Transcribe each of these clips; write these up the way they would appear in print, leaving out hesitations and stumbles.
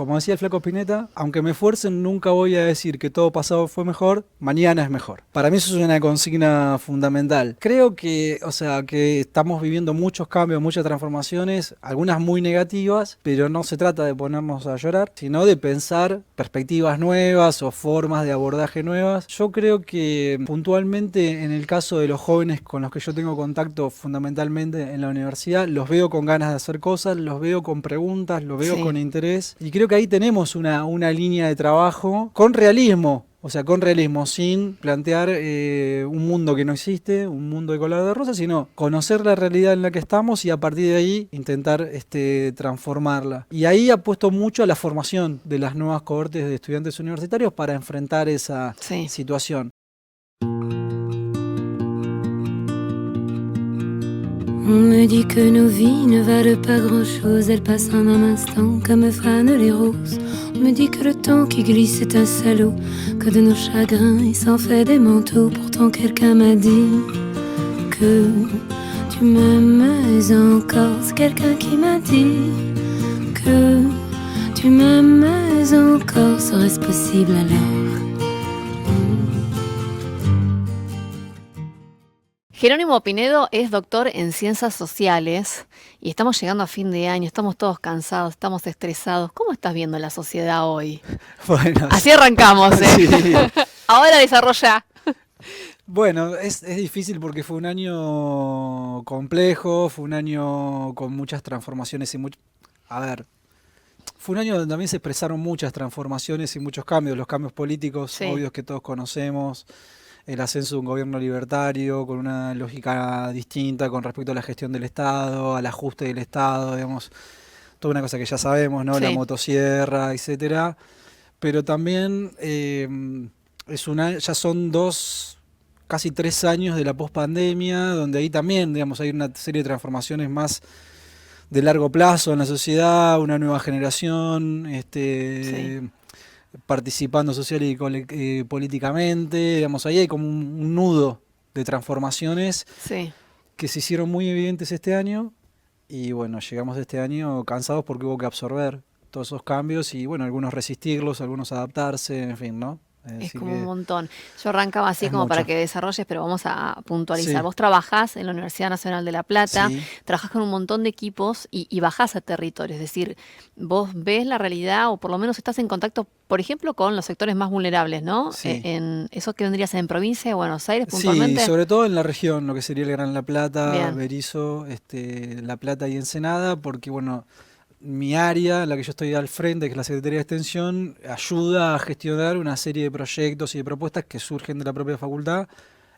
como decía el Flaco Spinetta, aunque me esfuercen, nunca voy a decir que todo pasado fue mejor, mañana es mejor. Para mí eso es una consigna fundamental. Creo que, o sea, que estamos viviendo muchos cambios, muchas transformaciones, algunas muy negativas, pero no se trata de ponernos a llorar, sino de pensar perspectivas nuevas o formas de abordaje nuevas. Yo creo que puntualmente en el caso de los jóvenes con los que yo tengo contacto fundamentalmente en la universidad, los veo con ganas de hacer cosas, los veo con preguntas, los veo con interés, y creo que ahí tenemos una línea de trabajo con realismo. O sea, con realismo, sin plantear un mundo que no existe, un mundo de color de rosa, sino conocer la realidad en la que estamos y a partir de ahí intentar transformarla. Y ahí apuesto mucho a la formación de las nuevas cohortes de estudiantes universitarios para enfrentar esa situación. On me dit que nos vies ne valent pas grand-chose, elles passent en un instant comme fanent les roses. On me dit que le temps qui glisse est un salaud, que de nos chagrins il s'en fait des manteaux. Pourtant quelqu'un m'a dit que tu m'aimes encore. C'est quelqu'un qui m'a dit que tu m'aimes encore. Serait-ce possible alors? Jerónimo Pinedo es doctor en Ciencias Sociales y estamos llegando a fin de año, estamos todos cansados, estamos estresados. ¿Cómo estás viendo la sociedad hoy? Bueno, así arrancamos, ¿eh? Sí. Ahora desarrolla. Bueno, es difícil porque fue un año complejo, fue un año con muchas transformaciones y fue un año donde también se expresaron muchas transformaciones y muchos cambios, los cambios políticos obvios que todos conocemos. El ascenso de un gobierno libertario con una lógica distinta con respecto a la gestión del Estado, al ajuste del Estado, digamos, toda una cosa que ya sabemos, ¿no? La motosierra, etcétera. Pero también ya son casi 3 años de la pospandemia, donde ahí también, digamos, hay una serie de transformaciones más de largo plazo en la sociedad, una nueva generación, participando social y políticamente, digamos, ahí hay como un nudo de transformaciones que se hicieron muy evidentes este año y bueno, llegamos de este año cansados porque hubo que absorber todos esos cambios y bueno, algunos resistirlos, algunos adaptarse, en fin, ¿no? Es como un montón. Yo arrancaba así como para que desarrolles, pero vamos a puntualizar. Sí. Vos trabajás en la Universidad Nacional de La Plata, Sí. trabajás con un montón de equipos y bajás a territorio. Es decir, vos ves la realidad o por lo menos estás en contacto, por ejemplo, con los sectores más vulnerables, ¿no? Sí. En eso que vendría a ser en provincia de Buenos Aires puntualmente. Sí, sobre todo en la región, lo que sería el Gran La Plata, Bien. Berizo, La Plata y Ensenada, porque bueno, mi área, la que yo estoy al frente, que es la Secretaría de Extensión, ayuda a gestionar una serie de proyectos y de propuestas que surgen de la propia facultad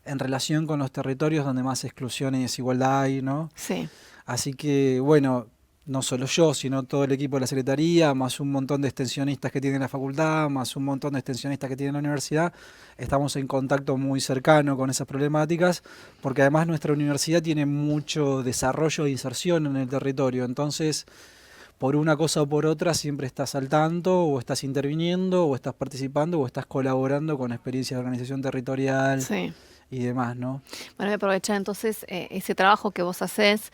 en relación con los territorios donde más exclusión y desigualdad hay, ¿no? Sí. Así que, bueno, no solo yo, sino todo el equipo de la Secretaría, más un montón de extensionistas que tiene la facultad, más un montón de extensionistas que tiene la universidad, estamos en contacto muy cercano con esas problemáticas, porque además nuestra universidad tiene mucho desarrollo e inserción en el territorio, entonces por una cosa o por otra siempre estás al tanto, o estás interviniendo, o estás participando, o estás colaborando con experiencias de organización territorial y demás, ¿no? Bueno, voy a aprovechar entonces ese trabajo que vos hacés,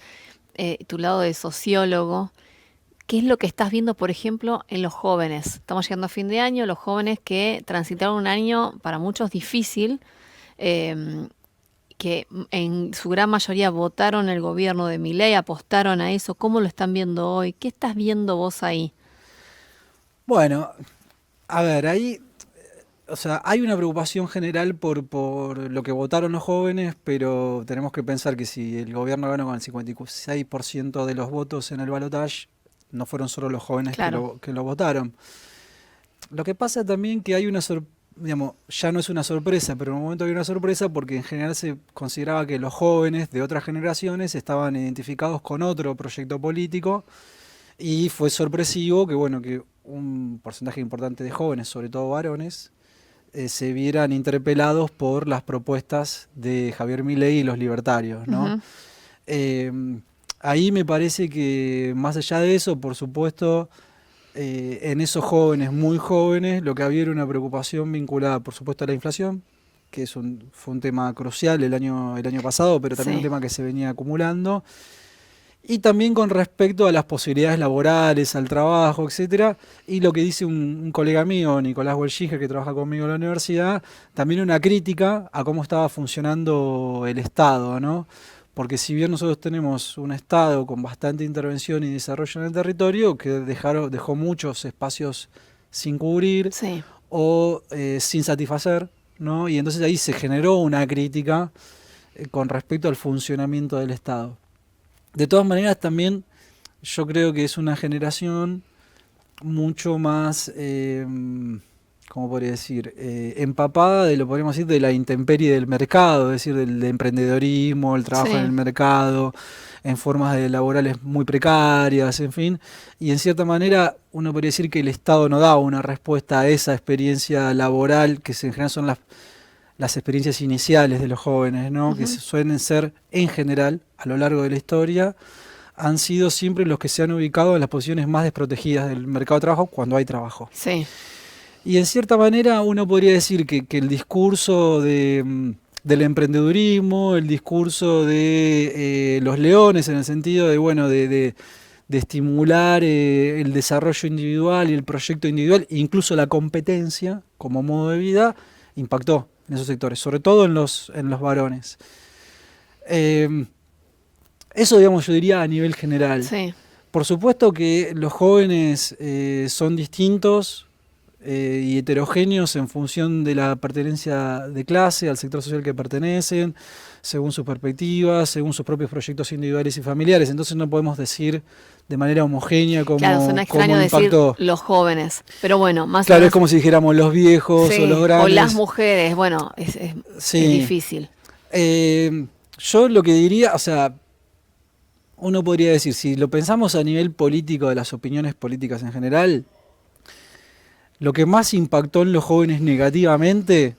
tu lado de sociólogo. ¿Qué es lo que estás viendo, por ejemplo, en los jóvenes? Estamos llegando a fin de año, los jóvenes que transitaron un año para muchos difícil, que en su gran mayoría votaron el gobierno de Milei, apostaron a eso. ¿Cómo lo están viendo hoy? ¿Qué estás viendo vos ahí? Bueno, a ver, ahí, o sea, hay una preocupación general por lo que votaron los jóvenes, pero tenemos que pensar que si el gobierno ganó con el 56% de los votos en el balotaje, no fueron solo los jóvenes que lo votaron. Lo que pasa también que hay una digamos, ya no es una sorpresa, pero en un momento había una sorpresa porque en general se consideraba que los jóvenes de otras generaciones estaban identificados con otro proyecto político y fue sorpresivo que, bueno, que un porcentaje importante de jóvenes, sobre todo varones, se vieran interpelados por las propuestas de Javier Milei y los libertarios, ¿no? Ahí me parece que más allá de eso, por supuesto, en esos jóvenes, muy jóvenes, lo que había era una preocupación vinculada, por supuesto, a la inflación, que fue un tema crucial el año pasado, pero también un tema que se venía acumulando, y también con respecto a las posibilidades laborales, al trabajo, etcétera. Y lo que dice un colega mío, Nicolás Welchiger, que trabaja conmigo en la universidad, también una crítica a cómo estaba funcionando el Estado, ¿no? Porque si bien nosotros tenemos un Estado con bastante intervención y desarrollo en el territorio, que dejó muchos espacios sin cubrir Sí. o sin satisfacer, ¿no? Y entonces ahí se generó una crítica con respecto al funcionamiento del Estado. De todas maneras, también yo creo que es una generación mucho más, ¿cómo podría decir? Empapada de, lo podríamos decir, de la intemperie del mercado, es decir, del emprendedorismo, el trabajo en el Sí. mercado, en formas laborales muy precarias, en fin. Y en cierta manera uno podría decir que el Estado no da una respuesta a esa experiencia laboral, que en general son las experiencias iniciales de los jóvenes, ¿no? Que Ujú. suelen ser, en general, a lo largo de la historia, han sido siempre los que se han ubicado en las posiciones más desprotegidas del mercado de trabajo cuando hay trabajo. Sí. Y en cierta manera uno podría decir que el discurso del emprendedurismo, el discurso de los leones, en el sentido de, bueno, de estimular el desarrollo individual y el proyecto individual, incluso la competencia como modo de vida, impactó en esos sectores, sobre todo en los varones. Eh, Eso, digamos, yo diría a nivel general. Sí. Por supuesto que los jóvenes son distintos y heterogéneos en función de la pertenencia de clase, al sector social que pertenecen, según sus perspectivas, según sus propios proyectos individuales y familiares. Entonces no podemos decir de manera homogénea Claro, suena cómo extraño decir impactó. los jóvenes, pero bueno, más o Claro, es menos. como si dijéramos los viejos Sí, o los o las grandes. mujeres, bueno, es Sí. difícil. Yo lo que diría, o sea, uno podría decir, si lo pensamos a nivel político, de las opiniones políticas en general, lo que más impactó en los jóvenes negativamente,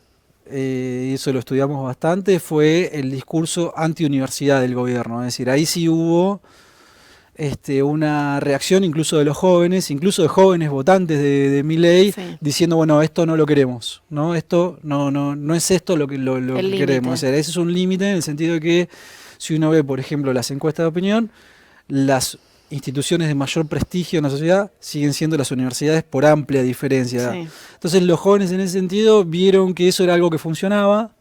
y eso lo estudiamos bastante, fue el discurso anti-universidad del gobierno. Es decir, ahí sí hubo una reacción incluso de los jóvenes, incluso de jóvenes votantes de Milei, Sí. diciendo, bueno, esto no lo queremos, ¿no? Esto no es esto lo que El que límite. queremos. O sea, ese es un límite en el sentido de que si uno ve, por ejemplo, las encuestas de opinión, las instituciones de mayor prestigio en la sociedad siguen siendo las universidades por amplia diferencia. Sí. Entonces los jóvenes en ese sentido vieron que eso era algo que funcionaba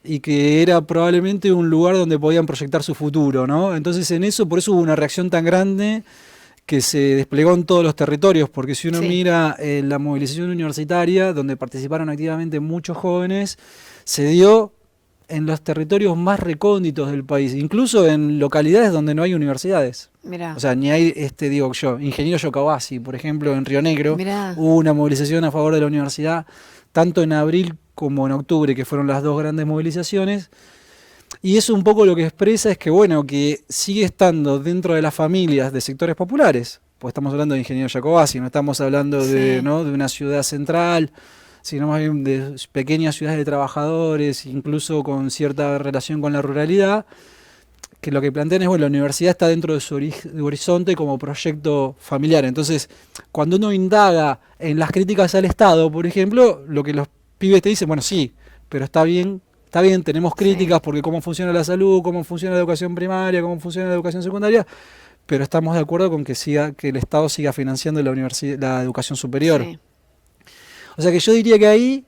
y que era probablemente un lugar donde podían proyectar su futuro, ¿no? Entonces en eso, por eso hubo una reacción tan grande que se desplegó en todos los territorios, porque si uno Sí. mira la movilización universitaria, donde participaron activamente muchos jóvenes, se dio en los territorios más recónditos del país, incluso en localidades donde no hay universidades. Mirá. O sea, ni hay, digo yo, Ingeniero Yocabasi, por ejemplo, en Río Negro, Mirá. hubo una movilización a favor de la universidad, tanto en abril como en octubre, que fueron las dos grandes movilizaciones. Y eso un poco lo que expresa es que, bueno, que sigue estando dentro de las familias de sectores populares, pues estamos hablando de Ingeniero Jacobasi, no estamos hablando de, Sí. ¿no?, de una ciudad central, sino más bien de pequeñas ciudades de trabajadores, incluso con cierta relación con la ruralidad, que lo que plantean es, bueno, la universidad está dentro de su horizonte como proyecto familiar. Entonces, cuando uno indaga en las críticas al Estado, por ejemplo, lo que los pibes te dicen, bueno, sí, pero está bien, tenemos críticas Sí. porque cómo funciona la salud, cómo funciona la educación primaria, cómo funciona la educación secundaria, pero estamos de acuerdo con que el Estado siga financiando la educación superior. Sí. O sea que yo diría que ahí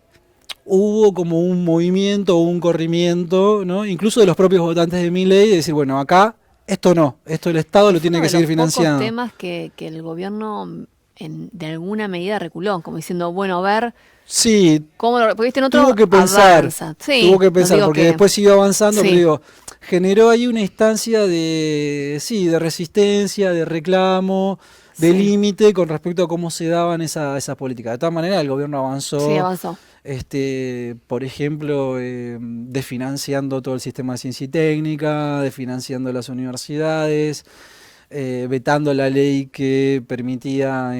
hubo como un movimiento o un corrimiento, ¿no?, incluso de los propios votantes de Milei, de decir, bueno, acá esto no, esto el Estado lo Fue tiene uno que de seguir los pocos financiando. temas que el gobierno de alguna medida reculó, como diciendo, bueno, a ver, Sí, cómo lo, porque viste en otro tuvo que pensar, avanza. Sí, no digo porque que- después siguió avanzando, Sí. pero digo, generó ahí una instancia de resistencia, de reclamo, de Sí. límite con respecto a cómo se daban esas políticas. De todas maneras, el gobierno avanzó. Sí, avanzó. Por ejemplo, desfinanciando todo el sistema de ciencia y técnica, desfinanciando las universidades, vetando la ley que permitía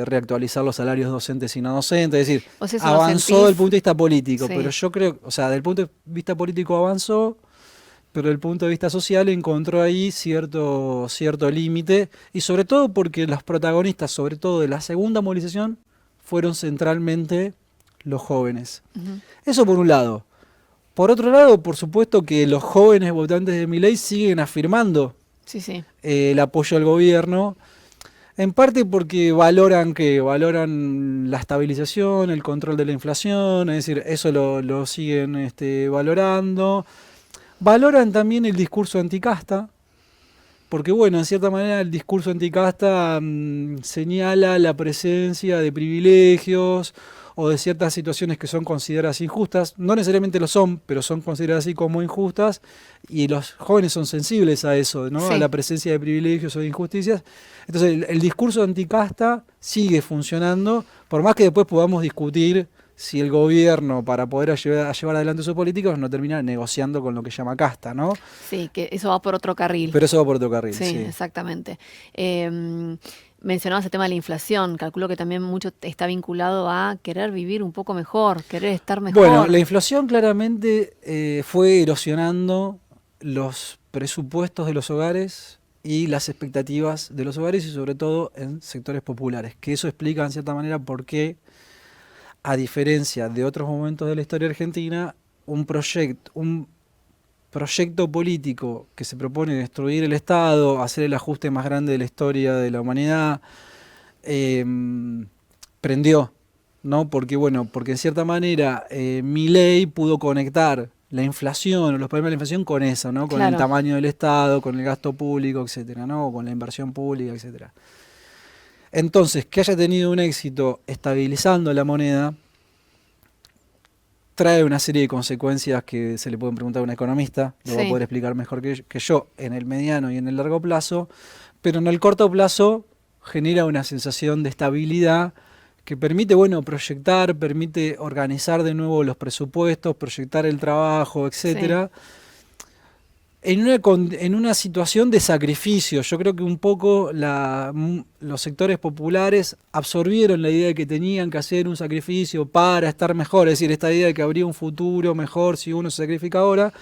reactualizar los salarios docentes y no docentes. Es decir, O sea, eso lo avanzó sentís. desde el punto de vista político, Sí. pero yo creo, o sea, del punto de vista político avanzó, pero desde el punto de vista social encontró ahí cierto límite, y sobre todo porque los protagonistas, sobre todo de la segunda movilización, fueron centralmente los jóvenes. Ujú. Eso por un lado. Por otro lado, por supuesto que los jóvenes votantes de Milei siguen afirmando Sí, sí. El apoyo al gobierno, en parte porque valoran la estabilización, el control de la inflación, es decir, eso lo siguen valorando. Valoran también el discurso anticasta, porque bueno, en cierta manera el discurso anticasta señala la presencia de privilegios o de ciertas situaciones que son consideradas injustas. No necesariamente lo son, pero son consideradas así como injustas, y los jóvenes son sensibles a eso, ¿no? A Sí. la presencia de privilegios o de injusticias. Entonces el discurso anticasta sigue funcionando, por más que después podamos discutir si el gobierno, para poder llevar adelante sus políticas, no termina negociando con lo que llama casta, ¿no? Sí, que eso va por otro carril. Pero eso va por otro carril, Sí, sí. exactamente. Mencionabas el tema de la inflación. Calculo que también mucho está vinculado a querer vivir un poco mejor, querer estar mejor. Bueno, la inflación claramente fue erosionando los presupuestos de los hogares y las expectativas de los hogares, y sobre todo en sectores populares, que eso explica en cierta manera por qué, a diferencia de otros momentos de la historia argentina, un proyecto político que se propone destruir el Estado, hacer el ajuste más grande de la historia de la humanidad, prendió, ¿no? Porque en cierta manera Milei pudo conectar la inflación o los problemas de la inflación con eso, ¿no? Con el Claro. tamaño del Estado, con el gasto público, etcétera, ¿no? Con la inversión pública, etcétera. Entonces, que haya tenido un éxito estabilizando la moneda trae una serie de consecuencias que se le pueden preguntar a un economista, lo va a Sí. poder explicar mejor que yo en el mediano y en el largo plazo, pero en el corto plazo genera una sensación de estabilidad que permite, bueno, proyectar, permite organizar de nuevo los presupuestos, proyectar el trabajo, etcétera. En una situación de sacrificio. Yo creo que un poco los sectores populares absorbieron la idea de que tenían que hacer un sacrificio para estar mejor, es decir, esta idea de que habría un futuro mejor si uno se sacrifica ahora,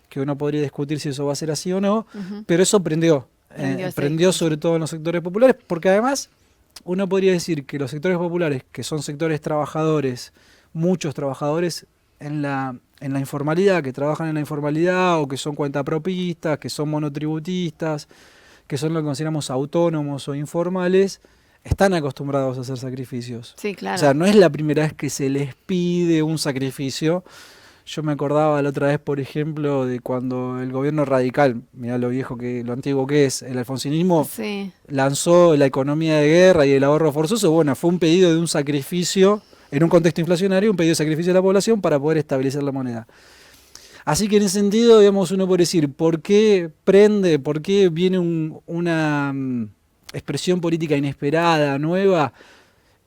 que uno podría discutir si eso va a ser así o no, Ujú. pero eso prendió Prendió prendió ese- sobre todo en los sectores populares, porque además uno podría decir que los sectores populares, que son sectores trabajadores, muchos trabajadores en la informalidad, que trabajan en la informalidad o que son cuentapropistas, que son monotributistas, que son lo que consideramos autónomos o informales, están acostumbrados a hacer sacrificios. Sí, claro. O sea, no es la primera vez que se les pide un sacrificio. Yo me acordaba la otra vez, por ejemplo, de cuando el gobierno radical, mirá lo antiguo que es, el alfonsinismo, Sí, lanzó la economía de guerra y el ahorro forzoso. Bueno, fue un pedido de un sacrificio, en un contexto inflacionario, un pedido de sacrificio de la población para poder estabilizar la moneda. Así que en ese sentido, digamos, uno puede decir, ¿por qué prende, por qué viene una expresión política inesperada, nueva,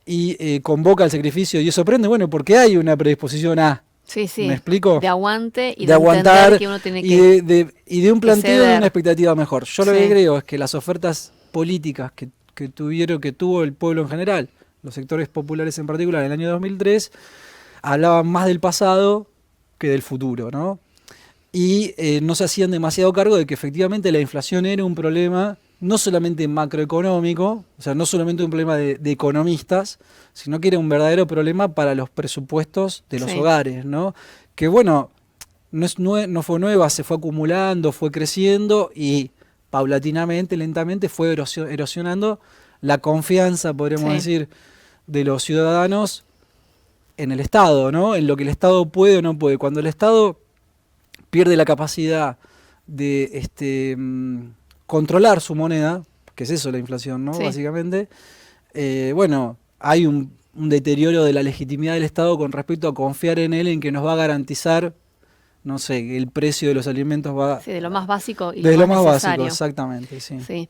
y convoca al sacrificio y eso prende? Bueno, porque hay una predisposición a, sí, sí. ¿me explico? De aguante y De de aguantar entender que uno tiene y que... y de un planteo de ceder. una expectativa mejor. Yo lo Sí. que creo es que las ofertas políticas que tuvo el pueblo en general, los sectores populares en particular, en el año 2003, hablaban más del pasado que del futuro, ¿no? Y no se hacían demasiado cargo de que efectivamente la inflación era un problema no solamente macroeconómico, o sea, no solamente un problema de economistas, sino que era un verdadero problema para los presupuestos de los Sí. hogares, ¿no? Que bueno, no fue nueva, se fue acumulando, fue creciendo y paulatinamente, lentamente fue erosionando la confianza, podríamos Sí. decir, de los ciudadanos en el Estado, ¿no? En lo que el Estado puede o no puede. Cuando el Estado pierde la capacidad de controlar su moneda, que es eso la inflación, ¿no? Sí. Básicamente, bueno, hay un deterioro de la legitimidad del Estado con respecto a confiar en él, en que nos va a garantizar, no sé, que el precio de los alimentos va Sí, de lo más básico y de lo lo más más necesario. básico, exactamente, sí. Sí.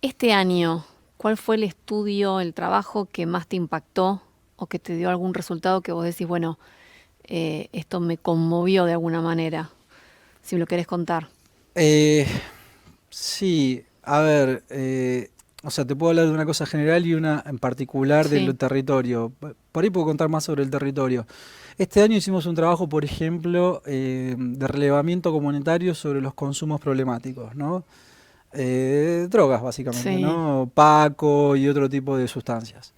Este año, ¿cuál fue el estudio, el trabajo que más te impactó o que te dio algún resultado que vos decís, bueno, esto me conmovió de alguna manera? Si me lo querés contar. Sí, a ver, o sea, te puedo hablar de una cosa general y una en particular Sí. del territorio. Por ahí puedo contar más sobre el territorio. Este año hicimos un trabajo, por ejemplo, de relevamiento comunitario sobre los consumos problemáticos, ¿no? Drogas, básicamente, Sí. ¿no? Paco y otro tipo de sustancias.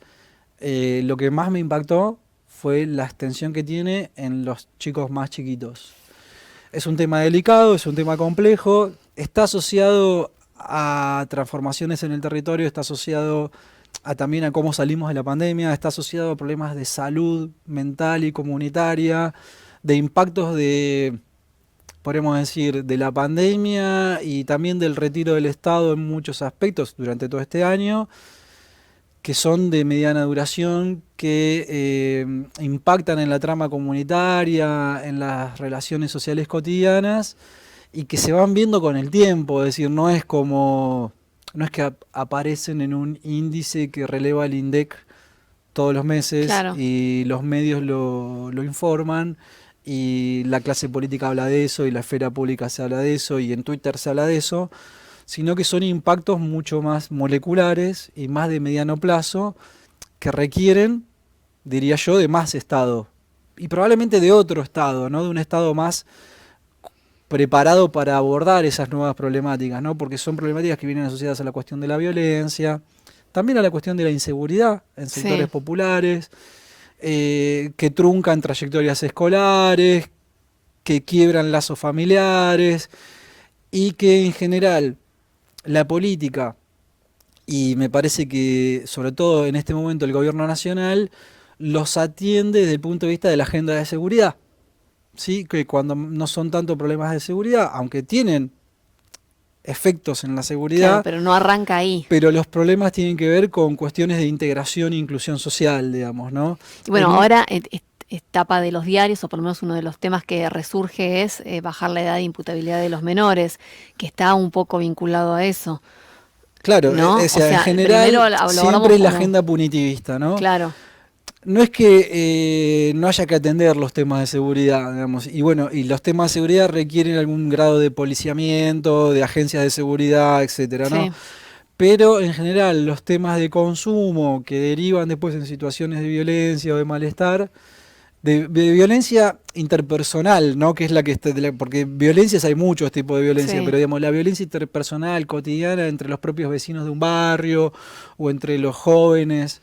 Lo que más me impactó fue la extensión que tiene en los chicos más chiquitos. Es un tema delicado, es un tema complejo, está asociado a transformaciones en el territorio, está asociado también a cómo salimos de la pandemia, está asociado a problemas de salud mental y comunitaria, de impactos de, podríamos decir, de la pandemia y también del retiro del Estado en muchos aspectos durante todo este año, que son de mediana duración, que impactan en la trama comunitaria, en las relaciones sociales cotidianas y que se van viendo con el tiempo, es decir, no es que aparecen en un índice que releva el INDEC todos los meses Claro. y los medios lo informan y la clase política habla de eso y la esfera pública se habla de eso y en Twitter se habla de eso, sino que son impactos mucho más moleculares y más de mediano plazo que requieren, diría yo, de más Estado y probablemente de otro Estado, ¿no? De un Estado más preparado para abordar esas nuevas problemáticas, ¿no? Porque son problemáticas que vienen asociadas a la cuestión de la violencia, también a la cuestión de la inseguridad en sectores Sí. populares, que truncan trayectorias escolares, que quiebran lazos familiares y que en general la política, y me parece que sobre todo en este momento el gobierno nacional, los atiende desde el punto de vista de la agenda de seguridad. Sí, que cuando no son tanto problemas de seguridad, aunque tienen efectos en la Claro, seguridad, pero no arranca ahí. pero los problemas tienen que ver con cuestiones de integración e inclusión social, digamos, ¿no? Y bueno, En un- ahora es tapa de los diarios, o por lo menos uno de los temas que resurge es bajar la edad de imputabilidad de los menores, que está un poco vinculado a eso, claro, ¿no? o sea, en Primero general lo hablamos siempre es la como, agenda punitivista, ¿no? claro, No es que no haya que atender los temas de seguridad, digamos, y bueno, y los temas de seguridad requieren algún grado de policiamiento, de agencias de seguridad, etcétera, ¿no? sí, Pero en general los temas de consumo que derivan después en situaciones de violencia o de malestar, de violencia interpersonal, ¿no? Que es la que porque violencias hay muchos tipos de violencia, sí. pero digamos la violencia interpersonal cotidiana entre los propios vecinos de un barrio o entre los jóvenes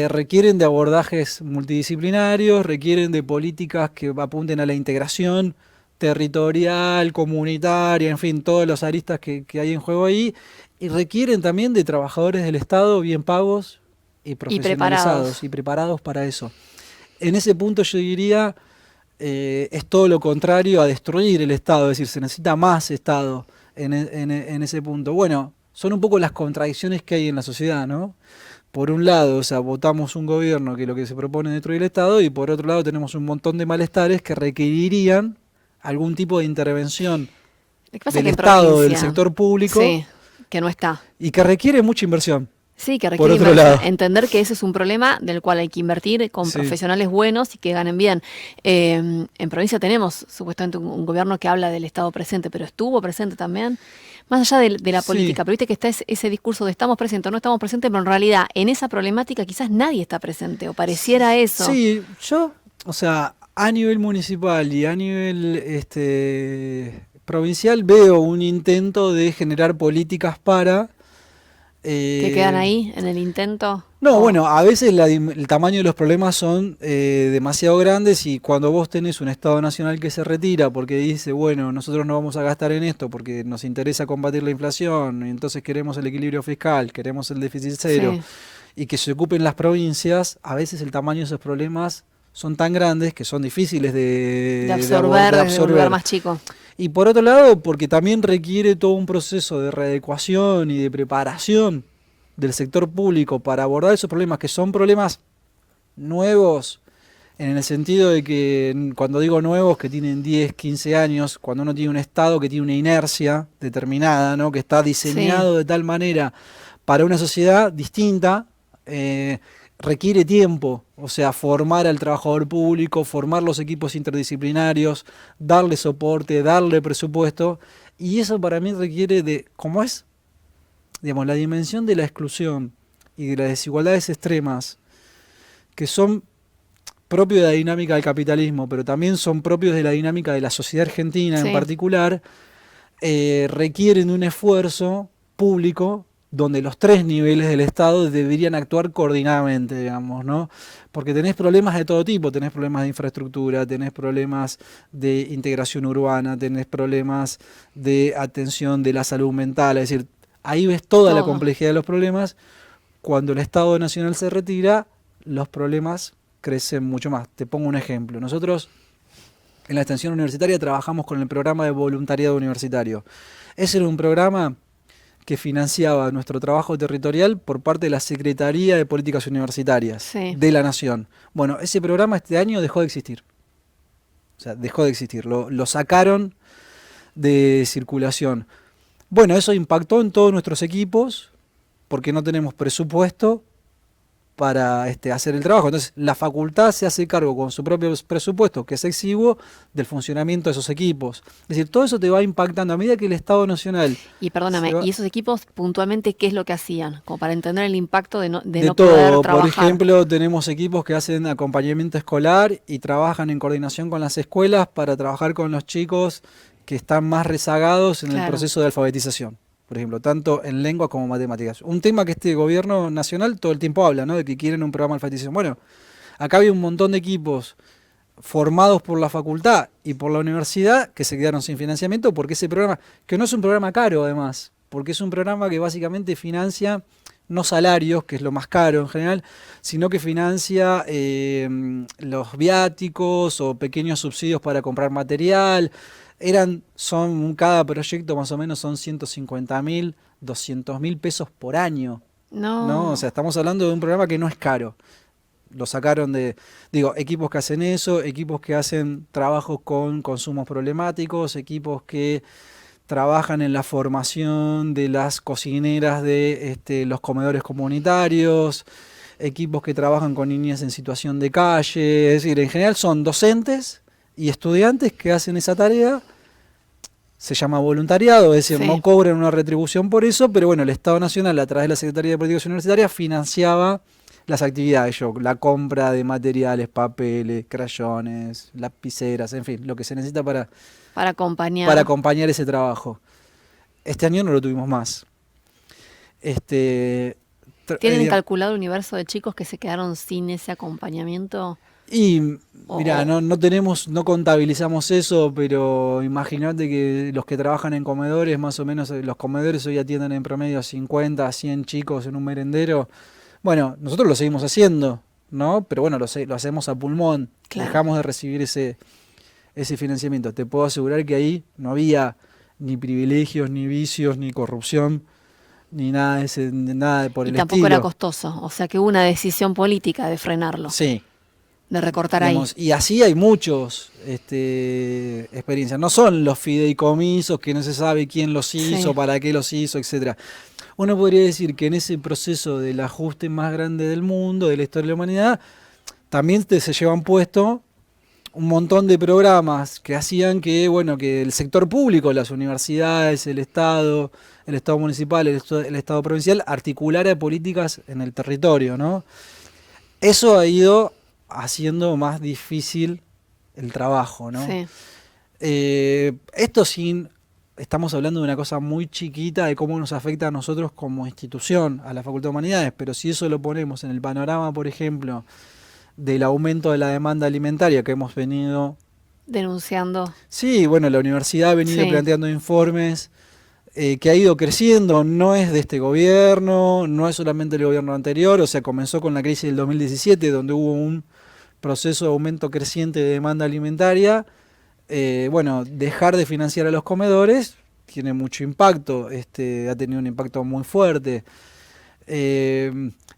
requieren de abordajes multidisciplinarios, requieren de políticas que apunten a la integración territorial, comunitaria, en fin, todas las aristas que hay en juego ahí, y requieren también de trabajadores del Estado bien pagos y Y profesionalizados preparados. y preparados para eso. En ese punto yo diría, es todo lo contrario a destruir el Estado, es decir, se necesita más Estado en ese punto. Bueno, son un poco las contradicciones que hay en la sociedad, ¿no? Por un lado, o sea, votamos un gobierno que lo que se propone es destruir el Estado y por otro lado tenemos un montón de malestares que requerirían algún tipo de intervención Lo que pasa es del que en Estado, del provincia, sector público sí, que no está. y que requiere mucha inversión, Sí, que por requiere otro lado. entender que ese es un problema del cual hay que invertir con Sí, profesionales buenos y que ganen bien. En provincia tenemos supuestamente un gobierno que habla del Estado presente, pero estuvo presente también, más allá de la sí, política. Pero viste que está ese discurso de estamos presentes o no estamos presentes, pero en realidad en esa problemática quizás nadie está presente o pareciera eso. sí, yo, o sea, a nivel municipal y a nivel provincial veo un intento de generar políticas para Que quedan eh, ahí en el intento. no, O, bueno, a veces el tamaño de los problemas son demasiado grandes y cuando vos tenés un Estado Nacional que se retira porque dice, bueno, nosotros no vamos a gastar en esto porque nos interesa combatir la inflación, y entonces queremos el equilibrio fiscal, queremos el déficit cero sí, y que se ocupen las provincias, a veces el tamaño de esos problemas son tan grandes que son difíciles de de absorber desde un lugar absorber. más chico. Y por otro lado, porque también requiere todo un proceso de readecuación y de preparación del sector público para abordar esos problemas, que son problemas nuevos, en el sentido de que cuando digo nuevos, que tienen 10, 15 años, cuando uno tiene un Estado que tiene una inercia determinada, ¿no? Que está Sí, diseñado de tal manera para una sociedad distinta, requiere tiempo, o sea, formar al trabajador público, formar los equipos interdisciplinarios, darle soporte, darle presupuesto, y eso para mí requiere de, ¿cómo es? Digamos, la dimensión de la exclusión y de las desigualdades extremas, que son propios de la dinámica del capitalismo, pero también son propios de la dinámica de la sociedad argentina en sí. particular, requieren de un esfuerzo público donde los tres niveles del Estado deberían actuar coordinadamente, digamos, ¿no? Porque tenés problemas de todo tipo, tenés problemas de infraestructura, tenés problemas de integración urbana, tenés problemas de atención de la salud mental, es decir, ahí ves toda la Todo. complejidad de los problemas. Cuando el Estado Nacional se retira, los problemas crecen mucho más. Te pongo un ejemplo. Nosotros en la extensión universitaria trabajamos con el programa de voluntariado universitario. Ese era un programa que financiaba nuestro trabajo territorial por parte de la Secretaría de Políticas Universitarias Sí. de la Nación. Bueno, ese programa este año dejó de existir. O sea, dejó de existir. Lo sacaron de circulación. Bueno, eso impactó en todos nuestros equipos porque no tenemos presupuesto para hacer el trabajo. Entonces, la facultad se hace cargo con su propio presupuesto, que es exiguo, del funcionamiento de esos equipos. Es decir, todo eso te va impactando a medida que el Estado Nacional... Y perdóname, se va- ¿y esos equipos puntualmente qué es lo que hacían? Como para entender el impacto de no De poder todo, trabajar. por ejemplo, tenemos equipos que hacen acompañamiento escolar y trabajan en coordinación con las escuelas para trabajar con los chicos que están más rezagados en el Claro. proceso de alfabetización, por ejemplo, tanto en lengua como matemáticas. Un tema que este gobierno nacional todo el tiempo habla, ¿no? De que quieren un programa de alfabetización. Bueno, acá había un montón de equipos formados por la facultad y por la universidad que se quedaron sin financiamiento porque ese programa, que no es un programa caro además, porque es un programa que básicamente financia no salarios, que es lo más caro en general, sino que financia los viáticos o pequeños subsidios para comprar material. Cada proyecto más o menos son 150.000, 200.000 pesos por año, ¿no? No. O sea, estamos hablando de un programa que no es caro. Lo sacaron equipos que hacen eso, equipos que hacen trabajos con consumos problemáticos, equipos que trabajan en la formación de las cocineras de los comedores comunitarios, equipos que trabajan con niñas en situación de calle, es decir, en general son docentes y estudiantes que hacen esa tarea. Se llama voluntariado, es decir, Sí. no cobran una retribución por eso, pero bueno, el Estado Nacional, a través de la Secretaría de Políticas Universitarias, financiaba las actividades, la compra de materiales, papeles, crayones, lapiceras, en fin, lo que se necesita para Para acompañar. acompañar ese trabajo. Este año no lo tuvimos más. ¿Tienen calculado el universo de chicos que se quedaron sin ese acompañamiento? Y O- mira, o- no contabilizamos eso, pero imagínate que los que trabajan en comedores, más o menos los comedores hoy atienden en promedio a 50, a 100 chicos en un merendero. Bueno, nosotros lo seguimos haciendo, ¿no? Pero bueno, lo hacemos a pulmón. Claro. Dejamos de recibir ese financiamiento. Te puedo asegurar que ahí no había ni privilegios, ni vicios, ni corrupción, ni nada por Y el tampoco estilo. era costoso. O sea que hubo una decisión política de frenarlo, Sí. de recortar Digamos, y así hay muchos experiencias. No son los fideicomisos que no se sabe quién los hizo, Sí. para qué los hizo, etcétera. Uno podría decir que en ese proceso del ajuste más grande del mundo, de la historia de la humanidad, también se llevan puesto un montón de programas que hacían que, bueno, que el sector público, las universidades, el Estado municipal, el Estado provincial, articulara políticas en el territorio, ¿no? Eso ha ido haciendo más difícil el trabajo, ¿no? Sí. Esto estamos hablando de una cosa muy chiquita de cómo nos afecta a nosotros como institución, a la Facultad de Humanidades, pero si eso lo ponemos en el panorama, por ejemplo, del aumento de la demanda alimentaria que hemos venido... Denunciando. Sí, bueno, la universidad ha venido Sí. planteando informes que ha ido creciendo, no es de este gobierno, no es solamente el gobierno anterior, o sea, comenzó con la crisis del 2017, donde hubo un proceso de aumento creciente de demanda alimentaria. Bueno, dejar de financiar a los comedores tiene mucho impacto, ha tenido un impacto muy fuerte.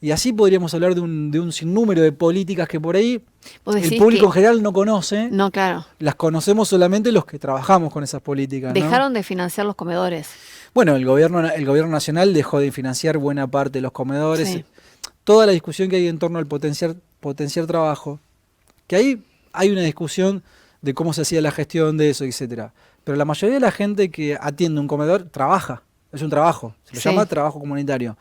Y así podríamos hablar de un sinnúmero de políticas que por ahí Vos el decís público en que... general no conoce. No, claro. Las conocemos solamente los que trabajamos con esas políticas, ¿no? Dejaron de financiar los comedores. Bueno, el gobierno nacional dejó de financiar buena parte de los comedores. Sí. Toda la discusión que hay en torno al potenciar trabajo, que ahí hay una discusión de cómo se hacía la gestión de eso, etcétera. Pero la mayoría de la gente que atiende un comedor trabaja, es un trabajo, se lo Sí. llama trabajo comunitario.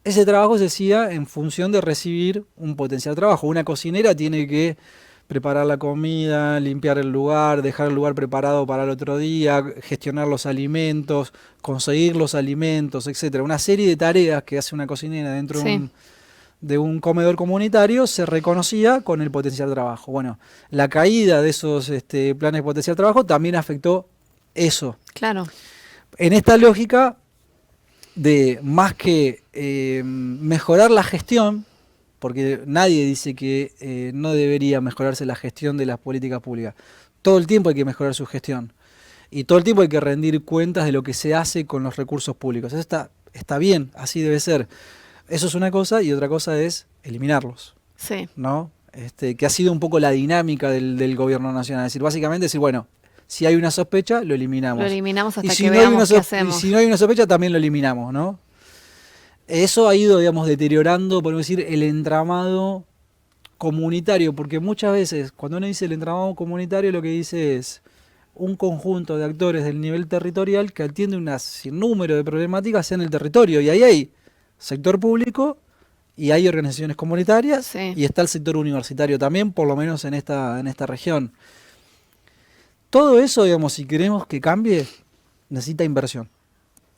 Ese trabajo se hacía en función de recibir un potencial trabajo. Una cocinera tiene que preparar la comida, limpiar el lugar, dejar el lugar preparado para el otro día, gestionar los alimentos, conseguir los alimentos, etcétera. Una serie de tareas que hace una cocinera dentro Sí. de un comedor comunitario se reconocía con el potencial trabajo. Bueno, la caída de esos planes de potencial trabajo también afectó eso. Claro. En esta lógica, de más que mejorar la gestión, porque nadie dice que no debería mejorarse la gestión de las políticas públicas. Todo el tiempo hay que mejorar su gestión. Y todo el tiempo hay que rendir cuentas de lo que se hace con los recursos públicos. Eso está bien, así debe ser. Eso es una cosa, y otra cosa es eliminarlos, Sí. ¿no? Que ha sido un poco la dinámica del gobierno nacional. Es decir, básicamente decir, bueno, si hay una sospecha, lo eliminamos. Lo eliminamos hasta Y si que no hay una veamos qué hacemos. y si no hay una sospecha, también lo eliminamos, ¿no? Eso ha ido, digamos, deteriorando, podemos decir, el entramado comunitario, porque muchas veces cuando uno dice el entramado comunitario, lo que dice es un conjunto de actores del nivel territorial que atiende un sinnúmero de problemáticas en el territorio, y ahí hay sector público y hay organizaciones comunitarias, Sí. y está el sector universitario también, por lo menos en esta región. Todo eso, digamos, si queremos que cambie, necesita inversión.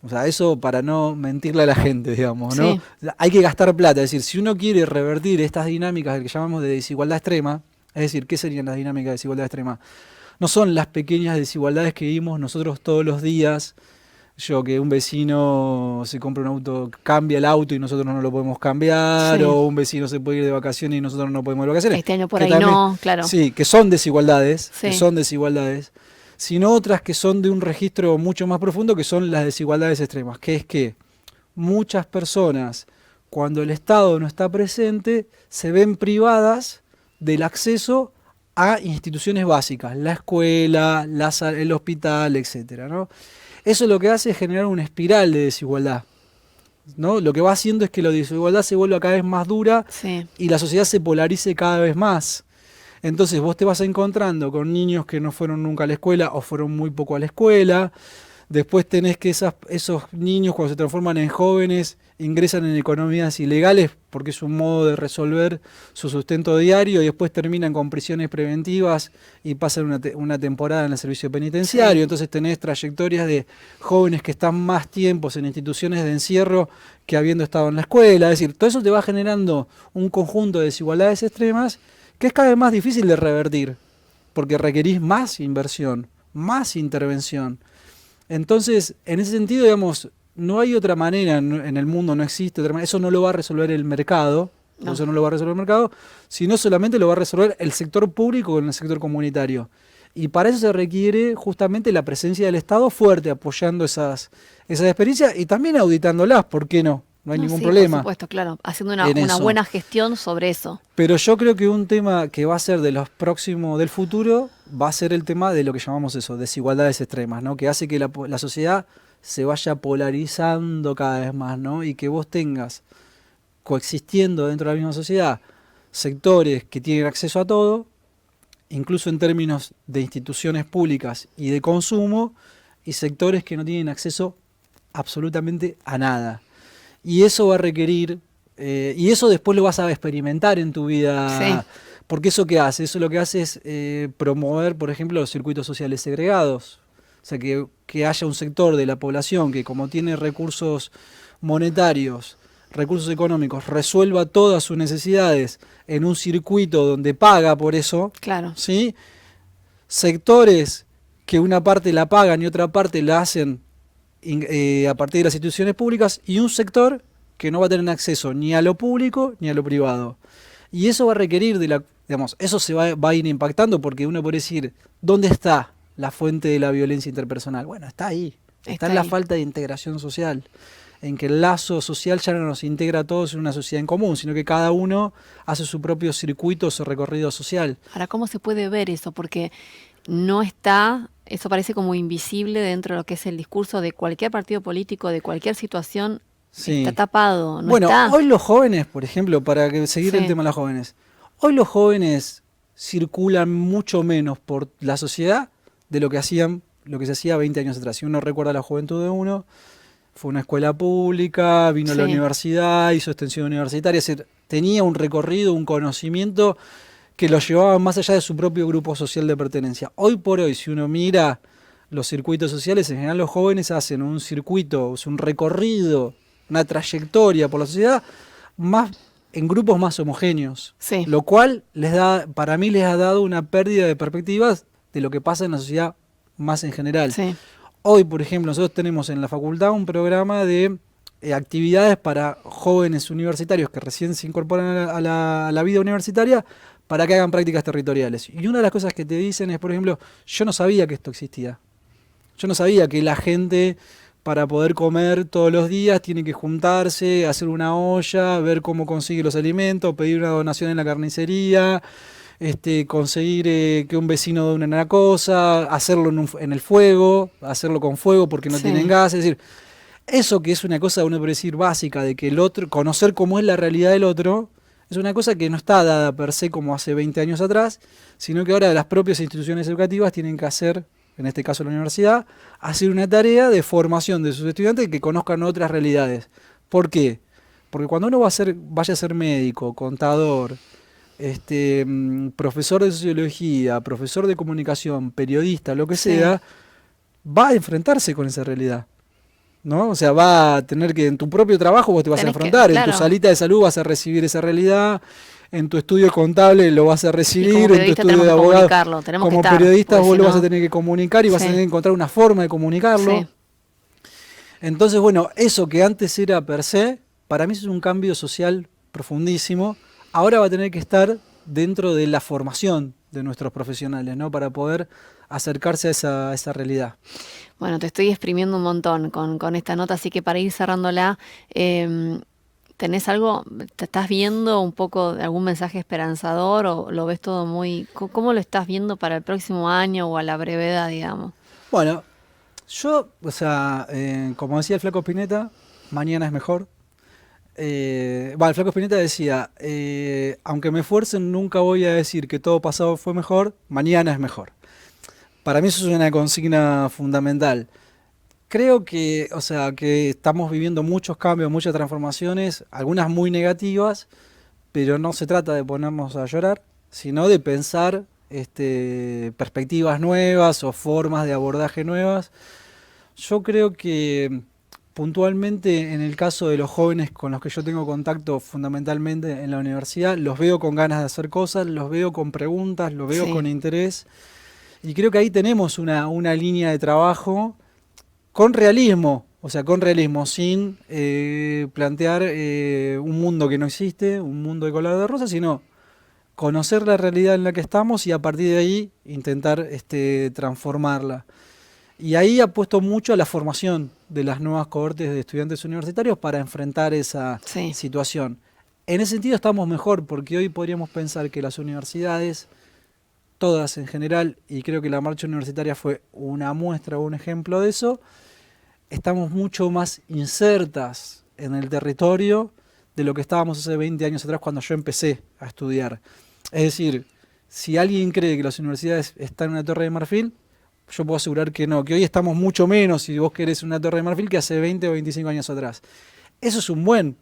O sea, eso para no mentirle a la gente, digamos, ¿no? Sí. O sea, hay que gastar plata. Es decir, si uno quiere revertir estas dinámicas que llamamos de desigualdad extrema, es decir, ¿qué serían las dinámicas de desigualdad extrema? No son las pequeñas desigualdades que vimos nosotros todos los días. Que un vecino se compra un auto, cambia el auto y nosotros no lo podemos cambiar, Sí. o un vecino se puede ir de vacaciones y nosotros no podemos ir de vacaciones. Este año por Que ahí también- no, claro. Sí, que son desigualdades, Sí. sino otras que son de un registro mucho más profundo, que son las desigualdades extremas, que es que muchas personas, cuando el Estado no está presente, se ven privadas del acceso a instituciones básicas, la escuela, el hospital, etcétera, ¿no? Eso lo que hace es generar una espiral de desigualdad, ¿no? Lo que va haciendo es que la desigualdad se vuelva cada vez más dura Sí. y la sociedad se polarice cada vez más. Entonces vos te vas encontrando con niños que no fueron nunca a la escuela o fueron muy poco a la escuela. Después tenés que esos niños, cuando se transforman en jóvenes, ingresan en economías ilegales porque es un modo de resolver su sustento diario, y después terminan con prisiones preventivas y pasan una temporada en el servicio penitenciario. Sí. Entonces tenés trayectorias de jóvenes que están más tiempos en instituciones de encierro que habiendo estado en la escuela. Es decir, todo eso te va generando un conjunto de desigualdades extremas que es cada vez más difícil de revertir, porque requerís más inversión, más intervención. Entonces, en ese sentido, digamos, no hay otra manera, en el mundo no existe otra manera, eso no lo va a resolver el mercado, No. eso no lo va a resolver el mercado, sino solamente lo va a resolver el sector público con el sector comunitario. Y para eso se requiere justamente la presencia del Estado fuerte, apoyando esas experiencias y también auditándolas, ¿por qué no? No hay ningún sí, problema. Por supuesto, claro. Haciendo en una eso. buena gestión sobre eso. Pero yo creo que un tema que va a ser de los próximos, del futuro, va a ser el tema de lo que llamamos eso, desigualdades extremas, ¿no? Que hace que la sociedad se vaya polarizando cada vez más, ¿no? Y que vos tengas, coexistiendo dentro de la misma sociedad, sectores que tienen acceso a todo, incluso en términos de instituciones públicas y de consumo, y sectores que no tienen acceso absolutamente a nada. Y eso va a requerir, y eso después lo vas a experimentar en tu vida, Sí. porque eso que hace, eso lo que hace es promover, por ejemplo, los circuitos sociales segregados. O sea, que haya un sector de la población que, como tiene recursos monetarios, recursos económicos, resuelva todas sus necesidades en un circuito donde paga por eso, Claro. ¿sí? Sectores que una parte la pagan y otra parte la hacen a partir de las instituciones públicas, y un sector que no va a tener acceso ni a lo público ni a lo privado. Y eso va a requerir digamos, eso va a ir impactando, porque uno puede decir, ¿dónde está la fuente de la violencia interpersonal? Bueno, está ahí. Está en la ahí. falta de integración social, en que el lazo social ya no nos integra a todos en una sociedad en común, sino que cada uno hace su propio circuito, su recorrido social. Ahora, ¿cómo se puede ver eso? Porque no está, eso parece como invisible dentro de lo que es el discurso de cualquier partido político, de cualquier situación. Sí. Está tapado, no Bueno, está. hoy los jóvenes, por ejemplo, seguir Sí. el tema de los jóvenes, hoy los jóvenes circulan mucho menos por la sociedad de lo que se hacía 20 años atrás. Si uno recuerda la juventud de uno, fue una escuela pública, vino a la Sí. universidad, hizo extensión universitaria, tenía un recorrido, un conocimiento que lo llevaba más allá de su propio grupo social de pertenencia. Hoy por hoy, si uno mira los circuitos sociales, en general los jóvenes hacen un circuito, un recorrido, una trayectoria por la sociedad más en grupos más homogéneos, Sí. lo cual para mí les ha dado una pérdida de perspectivas de lo que pasa en la sociedad más en general. Sí. Hoy, por ejemplo, nosotros tenemos en la facultad un programa de actividades para jóvenes universitarios que recién se incorporan a la vida universitaria para que hagan prácticas territoriales. Y una de las cosas que te dicen es, por ejemplo, yo no sabía que esto existía. Yo no sabía que la gente, para poder comer todos los días, tiene que juntarse, hacer una olla, ver cómo consigue los alimentos, pedir una donación en la carnicería, conseguir que un vecino done una cosa, hacerlo en el fuego, hacerlo con fuego porque no tienen gas. Es decir, eso que es una cosa, uno puede decir, básica, de que el otro, conocer cómo es la realidad del otro, es una cosa que no está dada per se como hace 20 años atrás, sino que ahora las propias instituciones educativas tienen que hacer, en este caso la universidad, hacer una tarea de formación de sus estudiantes que conozcan otras realidades. ¿Por qué? Porque cuando uno vaya a ser médico, contador, profesor de sociología, profesor de comunicación, periodista, lo que sea, va a enfrentarse con esa realidad, ¿no? O sea, va a tener que, en tu propio trabajo vos te vas a enfrentar, en tu salita de salud vas a recibir esa realidad, en tu estudio contable lo vas a recibir, en tu estudio de abogado, como periodista vos lo vas a tener que comunicar y vas a tener que encontrar una forma de comunicarlo. Sí. Entonces, bueno, eso que antes era per se, para mí es un cambio social profundísimo. Ahora va a tener que estar dentro de la formación de nuestros profesionales, ¿no? Para poder acercarse a esa realidad. Bueno, te estoy exprimiendo un montón con esta nota, así que para ir cerrándola, ¿tenés algo? ¿Te estás viendo un poco de algún mensaje esperanzador o lo ves todo muy... ¿Cómo lo estás viendo para el próximo año o a la brevedad, digamos? Bueno, yo, o sea, como decía el Flaco Spinetta, mañana es mejor. El Flaco Spinetta decía, aunque me esfuercen, nunca voy a decir que todo pasado fue mejor, mañana es mejor. Para mí eso es una consigna fundamental. Creo que, o sea, que estamos viviendo muchos cambios, muchas transformaciones, algunas muy negativas, pero no se trata de ponernos a llorar, sino de pensar perspectivas nuevas o formas de abordaje nuevas. Yo creo que puntualmente en el caso de los jóvenes con los que yo tengo contacto fundamentalmente en la universidad, los veo con ganas de hacer cosas, los veo con preguntas, los veo con interés. Y creo que ahí tenemos una línea de trabajo con realismo, o sea, con realismo, sin plantear un mundo que no existe, un mundo de color de rosa, sino conocer la realidad en la que estamos y a partir de ahí intentar transformarla. Y ahí apuesto mucho a la formación de las nuevas cohortes de estudiantes universitarios para enfrentar esa situación. En ese sentido estamos mejor, porque hoy podríamos pensar que las universidades, todas en general, y creo que la marcha universitaria fue una muestra o un ejemplo de eso, estamos mucho más insertas en el territorio de lo que estábamos hace 20 años atrás cuando yo empecé a estudiar. Es decir, si alguien cree que las universidades están en una torre de marfil, yo puedo asegurar que no, que hoy estamos mucho menos, si vos querés, una torre de marfil que hace 20 o 25 años atrás. Eso es un buen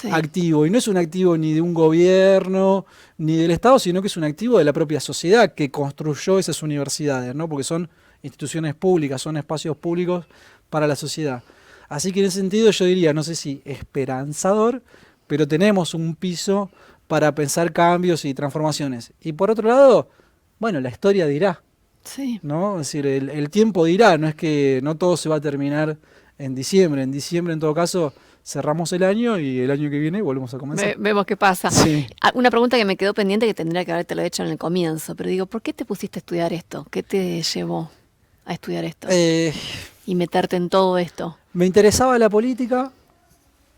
activo, y no es un activo ni de un gobierno, ni del Estado, sino que es un activo de la propia sociedad que construyó esas universidades, ¿no? Porque son instituciones públicas, son espacios públicos para la sociedad. Así que en ese sentido yo diría, no sé si esperanzador, pero tenemos un piso para pensar cambios y transformaciones. Y por otro lado, bueno, la historia dirá, ¿no? Es decir, el tiempo dirá, no es que no todo se va a terminar en diciembre. En diciembre, en todo caso, cerramos el año y el año que viene volvemos a comenzar. Vemos qué pasa. Sí. Una pregunta que me quedó pendiente, que tendría que haberte lo hecho en el comienzo, pero digo, ¿por qué te pusiste a estudiar esto? ¿Qué te llevó a estudiar esto? Y meterte en todo esto. Me interesaba la política.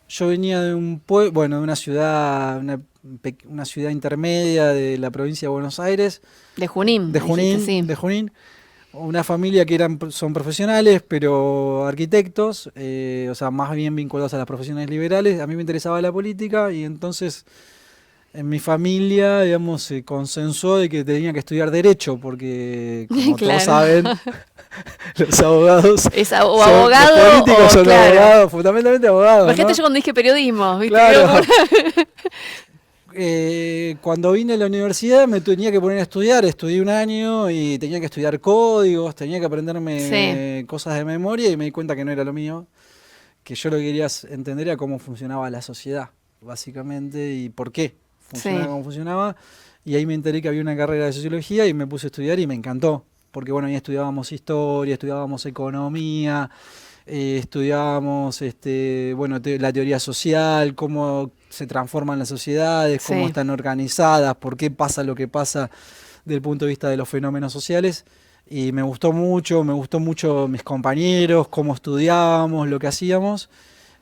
Yo venía de un pueblo, de una ciudad, una ciudad intermedia de la provincia de Buenos Aires. De Junín. De Junín. Una familia que son profesionales, pero arquitectos, o sea, más bien vinculados a las profesiones liberales. A mí me interesaba la política y entonces en mi familia, digamos, se consensuó de que tenía que estudiar Derecho, porque, como todos saben, los abogados o abogado, los políticos son abogados, fundamentalmente abogados. Imagínate, ¿no? Yo cuando dije periodismo, ¿viste? Claro. Cuando vine a la universidad me tenía que poner a estudiar, estudié un año y tenía que estudiar códigos, tenía que aprenderme cosas de memoria y me di cuenta que no era lo mío, que yo lo que quería entender era cómo funcionaba la sociedad, básicamente, y por qué funcionaba como funcionaba, y ahí me enteré que había una carrera de sociología y me puse a estudiar y me encantó, porque bueno, ahí estudiábamos historia, estudiábamos economía, estudiábamos la teoría social, cómo se transforman las sociedades, cómo Sí. están organizadas, por qué pasa lo que pasa desde el punto de vista de los fenómenos sociales. Y me gustó mucho mis compañeros, cómo estudiábamos, lo que hacíamos,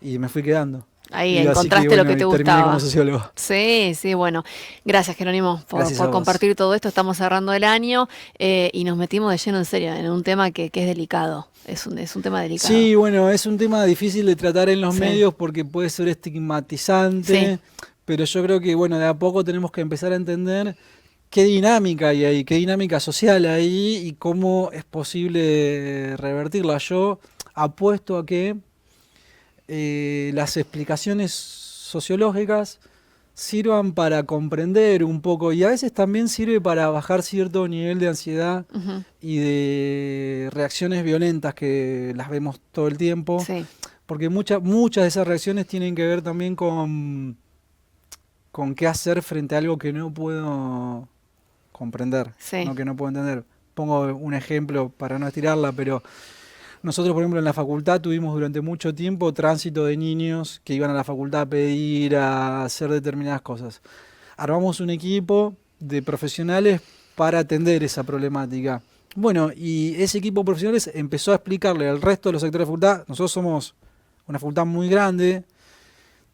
y me fui quedando. Ahí Y así encontraste lo bueno, que te y terminé como gustaba. sociólogo. Sí, sí, bueno. Gracias, Jerónimo, Gracias a por vos. compartir todo esto. Estamos cerrando el año y nos metimos de lleno en serio en un tema que es delicado. Es un tema delicado. Sí, bueno, es un tema difícil de tratar en los Sí. medios porque puede ser estigmatizante, Sí. pero yo creo que, bueno, de a poco tenemos que empezar a entender qué dinámica hay ahí, qué dinámica social hay y cómo es posible revertirla. Yo apuesto a que las explicaciones sociológicas sirvan para comprender un poco y a veces también sirve para bajar cierto nivel de ansiedad Ujú. y de reacciones violentas que las vemos todo el tiempo, Sí, porque muchas de esas reacciones tienen que ver también con qué hacer frente a algo que no puedo comprender, sí. ¿no? Que no puedo entender. Pongo un ejemplo para no estirarla, pero nosotros, por ejemplo, en la facultad tuvimos durante mucho tiempo tránsito de niños que iban a la facultad a pedir, a hacer determinadas cosas. Armamos un equipo de profesionales para atender esa problemática. Bueno, y ese equipo de profesionales empezó a explicarle al resto de los sectores de la facultad. Nosotros somos una facultad muy grande,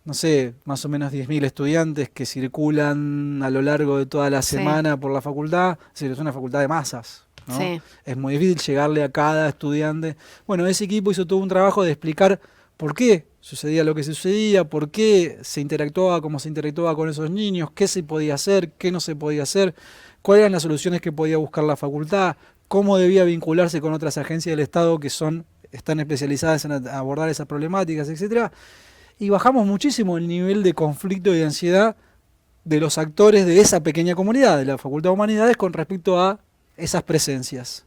no sé, más o menos 10.000 estudiantes que circulan a lo largo de toda la Sí. semana por la facultad. Es decir, es una facultad de masas, ¿no? Sí. Es muy difícil llegarle a cada estudiante. Bueno, ese equipo hizo todo un trabajo de explicar por qué sucedía lo que sucedía, por qué se interactuaba como se interactuaba con esos niños, qué se podía hacer, qué no se podía hacer, cuáles eran las soluciones que podía buscar la facultad, cómo debía vincularse con otras agencias del Estado que están especializadas en abordar esas problemáticas, etcétera. Y bajamos muchísimo el nivel de conflicto y de ansiedad de los actores de esa pequeña comunidad, de la Facultad de Humanidades, con respecto a esas presencias.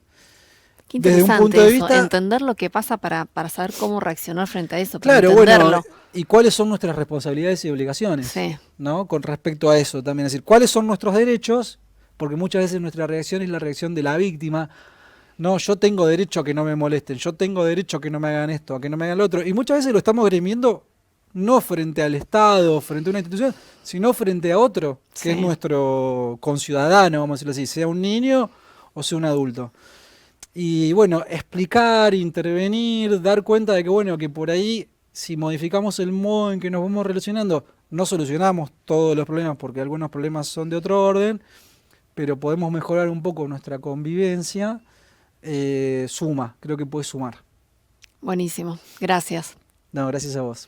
Qué Desde un punto interesante de eso, vista, entender lo que pasa para saber cómo reaccionar frente a eso, para claro, bueno, entenderlo. y cuáles son nuestras responsabilidades y obligaciones, Sí, ¿no? Con respecto a eso también, es decir, cuáles son nuestros derechos, porque muchas veces nuestra reacción es la reacción de la víctima. No, yo tengo derecho a que no me molesten, yo tengo derecho a que no me hagan esto, a que no me hagan lo otro. Y muchas veces lo estamos grimiendo no frente al Estado, frente a una institución, sino frente a otro, que sí. es nuestro conciudadano, vamos a decirlo así, sea un niño o sea un adulto. Y bueno, explicar, intervenir, dar cuenta de que bueno, que por ahí, si modificamos el modo en que nos vamos relacionando, no solucionamos todos los problemas, porque algunos problemas son de otro orden, pero podemos mejorar un poco nuestra convivencia, suma, creo que puede sumar. Buenísimo, gracias. No, gracias a vos.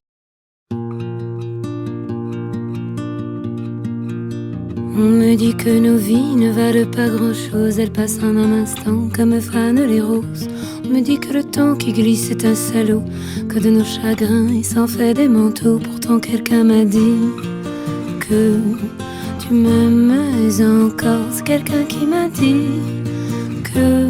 On me dit que nos vies ne valent pas grand-chose, elles passent en un instant comme fanent les roses. On me dit que le temps qui glisse est un salaud, que de nos chagrins il s'en fait des manteaux. Pourtant quelqu'un m'a dit que tu m'aimais encore. C'est quelqu'un qui m'a dit que